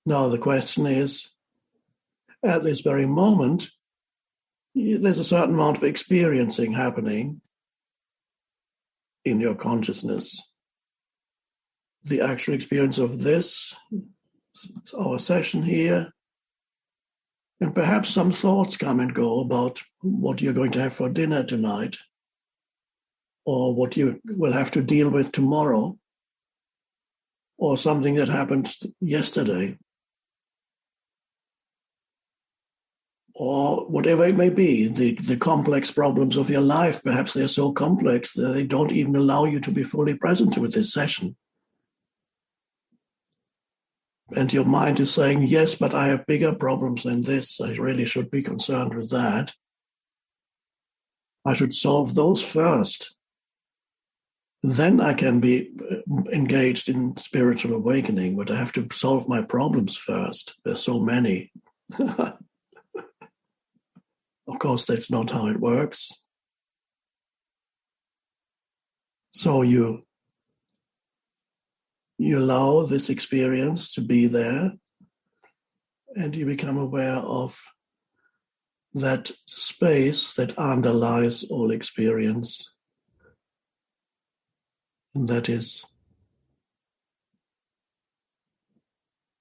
Now the question is, at this very moment, there's a certain amount of experiencing happening in your consciousness. The actual experience of this, our session here, and perhaps some thoughts come and go about what you're going to have for dinner tonight, or what you will have to deal with tomorrow, or something that happened yesterday, or whatever it may be, the complex problems of your life. Perhaps they're so complex that they don't even allow you to be fully present with this session. And your mind is saying, yes, but I have bigger problems than this. I really should be concerned with that. I should solve those first. Then I can be engaged in spiritual awakening, but I have to solve my problems first. There's so many. Of course, that's not how it works. So you allow this experience to be there, and you become aware of that space that underlies all experience. And that is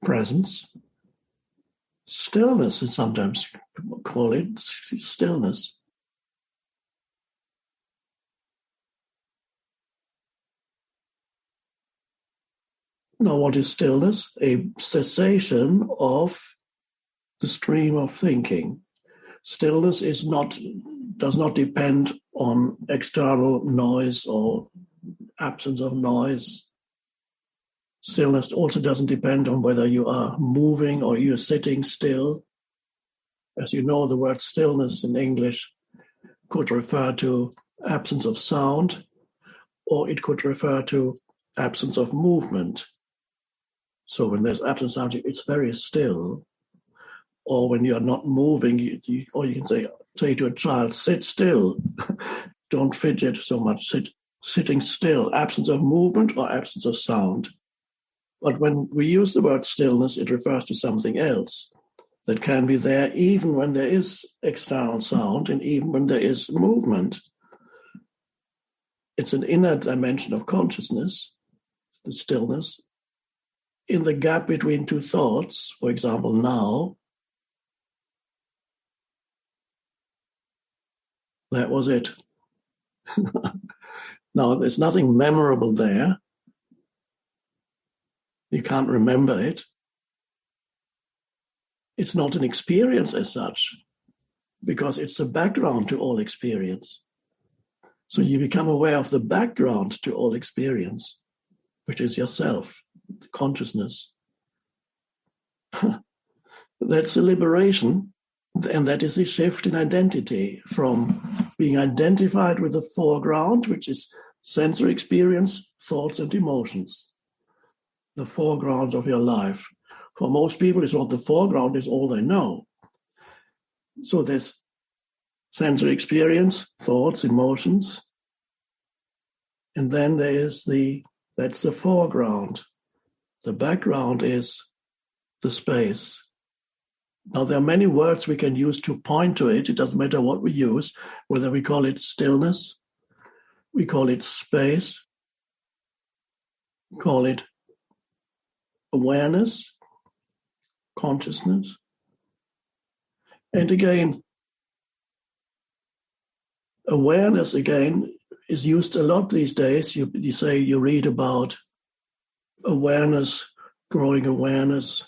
presence. Stillness is sometimes call it stillness. Now, what is stillness? A cessation of the stream of thinking. Stillness does not depend on external noise or absence of noise. Stillness also doesn't depend on whether you are moving or you're sitting still. As you know, the word stillness in English could refer to absence of sound, or it could refer to absence of movement. So when there's absence of sound, it's very still. Or when you're not moving, or you can say to a child, sit still. Don't fidget so much. Sitting still, absence of movement or absence of sound. But when we use the word stillness, it refers to something else that can be there even when there is external sound and even when there is movement. It's an inner dimension of consciousness, the stillness. In the gap between two thoughts, for example, now, that was it. Now, there's nothing memorable there. You can't remember it. It's not an experience as such, because it's the background to all experience. So you become aware of the background to all experience, which is yourself, consciousness. That's a liberation, and that is a shift in identity from being identified with the foreground, which is sensory experience, thoughts, and emotions. The foreground of your life. For most people, it's not the foreground, it's all they know. So there's sensory experience, thoughts, emotions. And then that's the foreground. The background is the space. Now, there are many words we can use to point to it. It doesn't matter what we use, whether we call it stillness, we call it space, call it awareness, consciousness. And again, awareness, again, is used a lot these days. You read about awareness, growing awareness,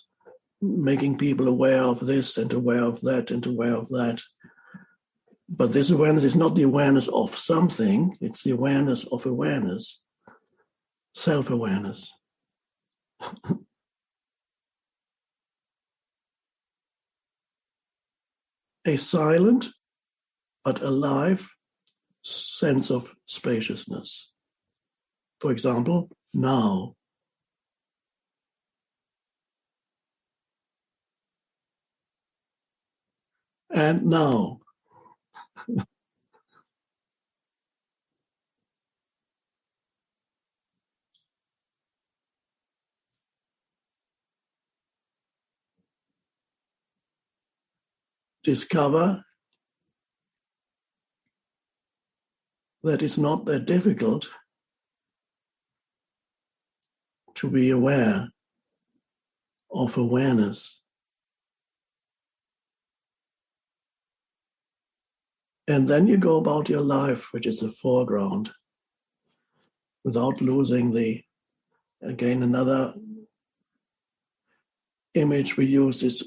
making people aware of this and aware of that and aware of that. But this awareness is not the awareness of something, it's the awareness of awareness, self-awareness. A silent but alive sense of spaciousness. For example, now. And now. discover that it's not that difficult to be aware of awareness. And then you go about your life, which is the foreground, without losing again, another image we use is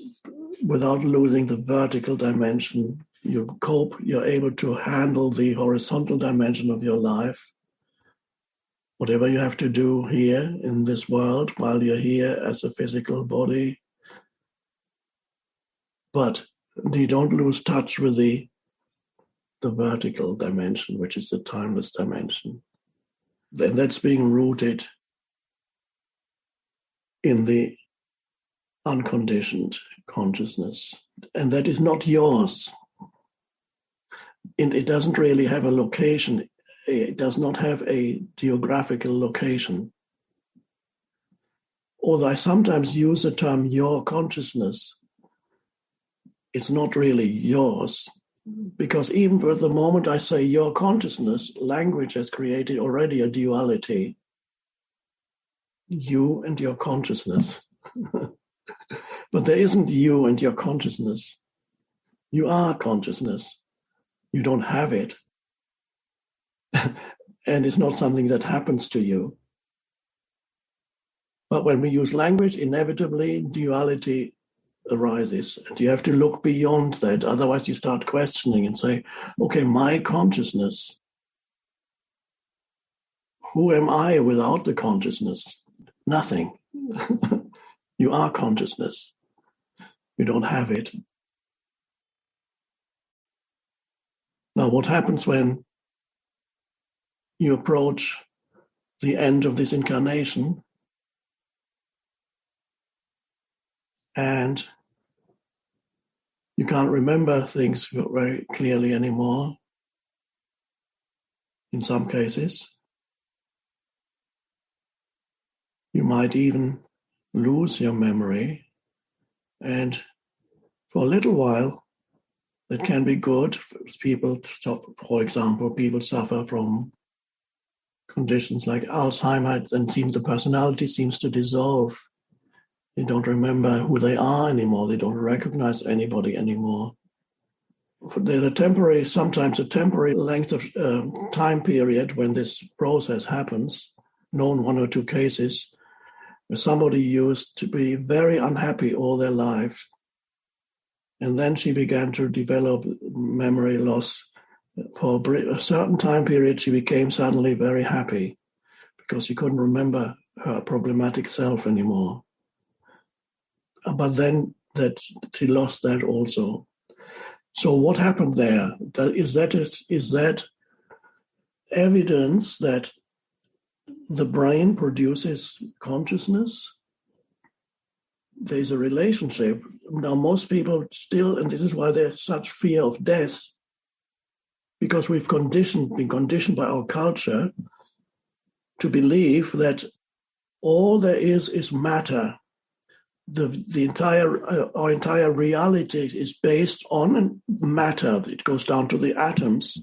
without losing the vertical dimension. You're able to handle the horizontal dimension of your life. Whatever you have to do here in this world while you're here as a physical body. But you don't lose touch with the vertical dimension, which is the timeless dimension. Then that's being rooted in the unconditioned consciousness. And that is not yours. And it doesn't really have a location. It does not have a geographical location. Although I sometimes use the term your consciousness, it's not really yours. Because even for the moment I say your consciousness, language has created already a duality. You and your consciousness. But there isn't you and your consciousness. You are consciousness. You don't have it. And it's not something that happens to you. But when we use language, inevitably duality arises. And you have to look beyond that. Otherwise you start questioning and say, okay, my consciousness. Who am I without the consciousness? Nothing. You are consciousness. You don't have it. Now, what happens when you approach the end of this incarnation and you can't remember things very clearly anymore, in some cases? You might even lose your memory, and for a little while, it can be good. People, for example, people suffer from conditions like Alzheimer's, and the personality seems to dissolve. They don't remember who they are anymore. They don't recognize anybody anymore. There's sometimes a temporary length of time period when this process happens, known one or two cases, where somebody used to be very unhappy all their life. And then she began to develop memory loss. For a certain time period, she became suddenly very happy because she couldn't remember her problematic self anymore. But then that she lost that also. So what happened there? Is that evidence that the brain produces consciousness? There's a relationship. Now, most people still, and this is why there's such fear of death, because we've been conditioned by our culture to believe that all there is matter. Our entire reality is based on matter. It goes down to the atoms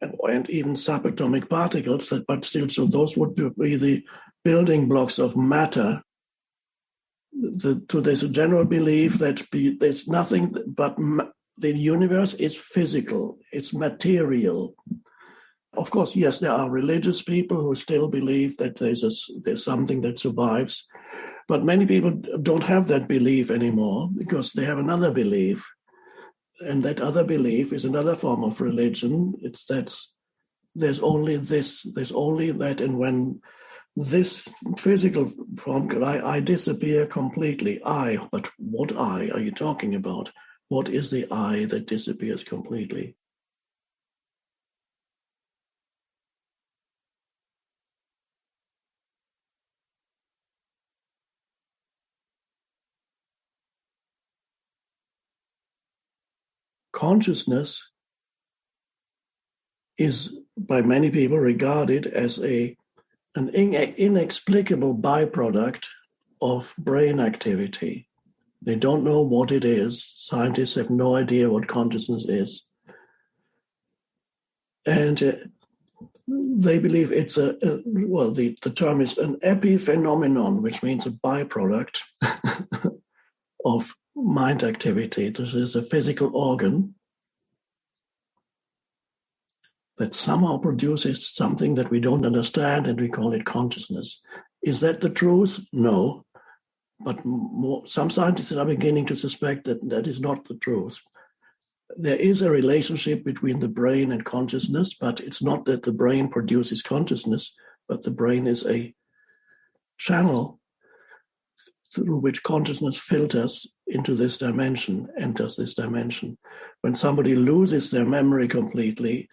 and even subatomic particles. But still, so those would be the building blocks of matter. There's a general belief that there's nothing but the universe is physical. It's material. Of course, yes, there are religious people who still believe that there's something that survives. But many people don't have that belief anymore because they have another belief. And that other belief is another form of religion. There's only this, there's only that. And when this physical form, I disappear completely. But what I are you talking about? What is the I that disappears completely? Consciousness is by many people regarded as an inexplicable byproduct of brain activity. They don't know what it is. Scientists have no idea what consciousness is. And they believe it's the term is an epiphenomenon, which means a byproduct of mind activity. This is a physical organ that somehow produces something that we don't understand, and we call it consciousness. Is that the truth? No. But some scientists are beginning to suspect that that is not the truth. There is a relationship between the brain and consciousness, but it's not that the brain produces consciousness, but the brain is a channel through which consciousness filters into this dimension, enters this dimension. When somebody loses their memory completely,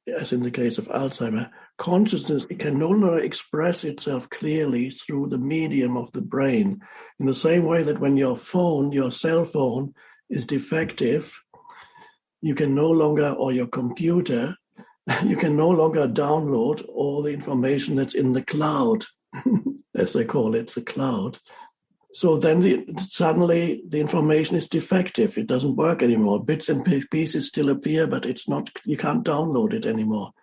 as in the case of Alzheimer, consciousness, it can no longer express itself clearly through the medium of the brain. In the same way that when your cell phone is defective, you can no longer, or your computer, you can no longer download all the information that's in the cloud, as they call it, the cloud. So then suddenly the information is defective. It doesn't work anymore. Bits and pieces still appear, but it's not, you can't download it anymore.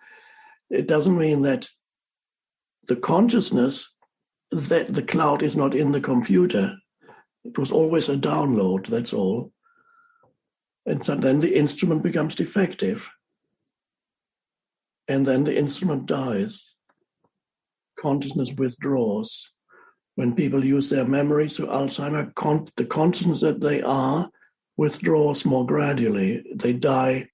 It doesn't mean that the consciousness, that the cloud is not in the computer. It was always a download, that's all. And so then the instrument becomes defective. And then the instrument dies. Consciousness withdraws. When people use their memory through Alzheimer, the consciousness that they are withdraws more gradually. They die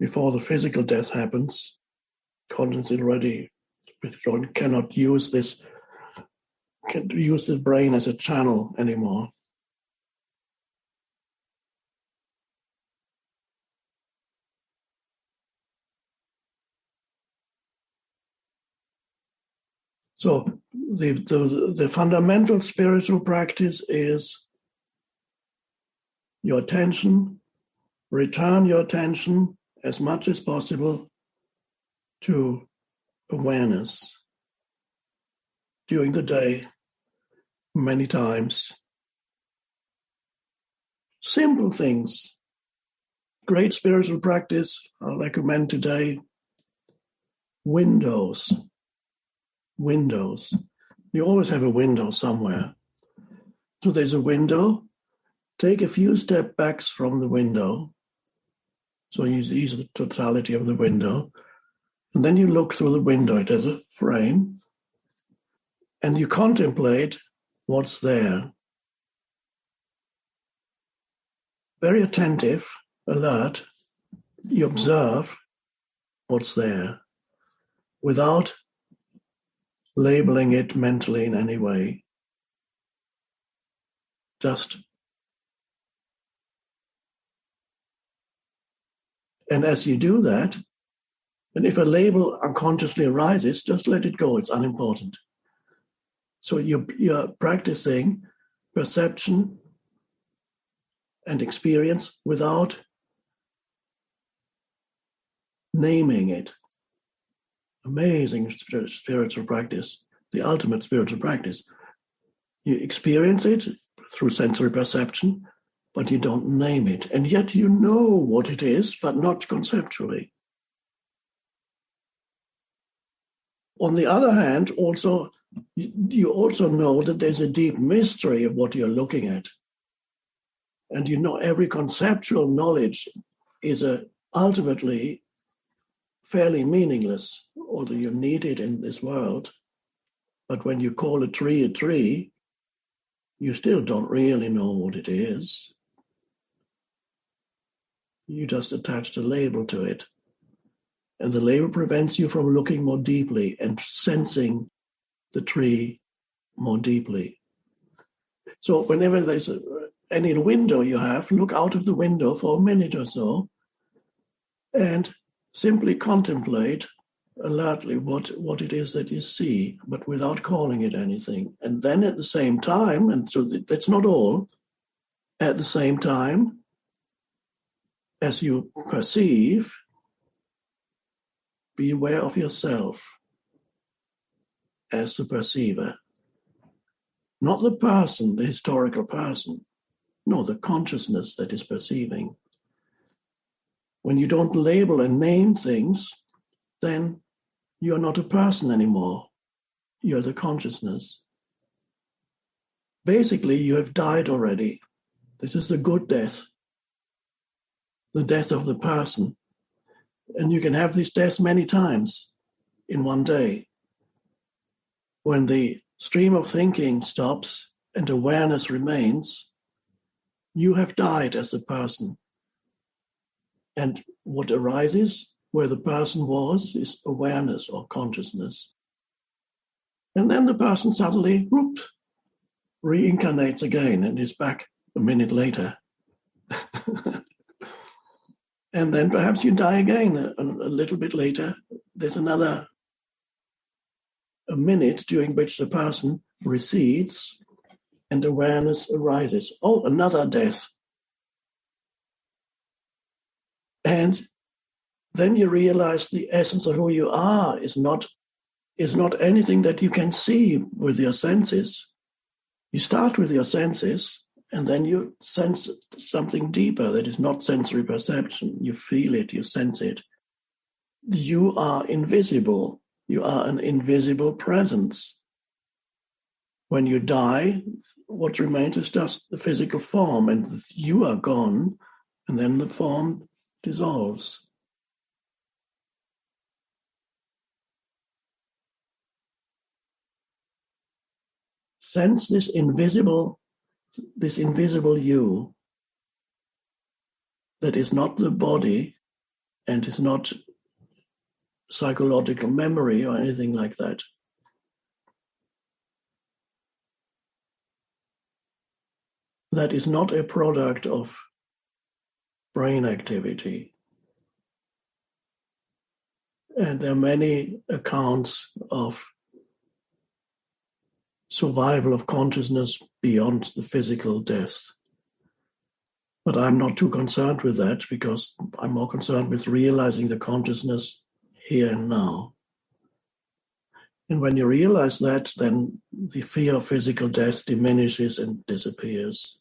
before the physical death happens. Consciousness is already withdrawn, cannot use the brain as a channel anymore. So the fundamental spiritual practice is your attention, return your attention as much as possible to awareness during the day, many times. Simple things. Great spiritual practice I recommend today. Windows. You always have a window somewhere. So there's a window. Take a few step backs from the window. So you use the totality of the window. And then you look through the window. It has a frame. And you contemplate what's there. Very attentive, alert. You observe what's there without labeling it mentally in any way. And as you do that, and if a label unconsciously arises, just let it go, it's unimportant. So you're practicing perception and experience without naming it. Amazing spiritual practice, the ultimate spiritual practice. You experience it through sensory perception, but you don't name it. And yet you know what it is, but not conceptually. On the other hand, also, you also know that there's a deep mystery of what you're looking at. And you know every conceptual knowledge is ultimately fairly meaningless, although you need it in this world. But when you call a tree, you still don't really know what it is. You just attached a label to it. And the label prevents you from looking more deeply and sensing the tree more deeply. So whenever there's any window you have, look out of the window for a minute or so and simply contemplate alertly what it is that you see, but without calling it anything. And then at the same time, and so that's not all, at the same time, as you perceive, be aware of yourself as the perceiver. Not the person, the historical person. No, the consciousness that is perceiving. When you don't label and name things, then you're not a person anymore. You're the consciousness. Basically, you have died already. This is the good death, the death of the person. And you can have this death many times in one day. When the stream of thinking stops and awareness remains, you have died as a person. And what arises where the person was is awareness or consciousness. And then the person suddenly, whoop, reincarnates again and is back a minute later. And then perhaps you die again a little bit later. There's a minute during which the person recedes and awareness arises. Oh, another death. And then you realize the essence of who you are is not anything that you can see with your senses. You start with your senses, and then you sense something deeper that is not sensory perception. You feel it, you sense it. You are invisible. You are an invisible presence. When you die, what remains is just the physical form, and you are gone, and then the form dissolves. Sense this invisible you that is not the body and is not psychological memory or anything like that. That is not a product of brain activity. And there are many accounts of survival of consciousness beyond the physical death. But I'm not too concerned with that because I'm more concerned with realizing the consciousness here and now. And when you realize that, then the fear of physical death diminishes and disappears.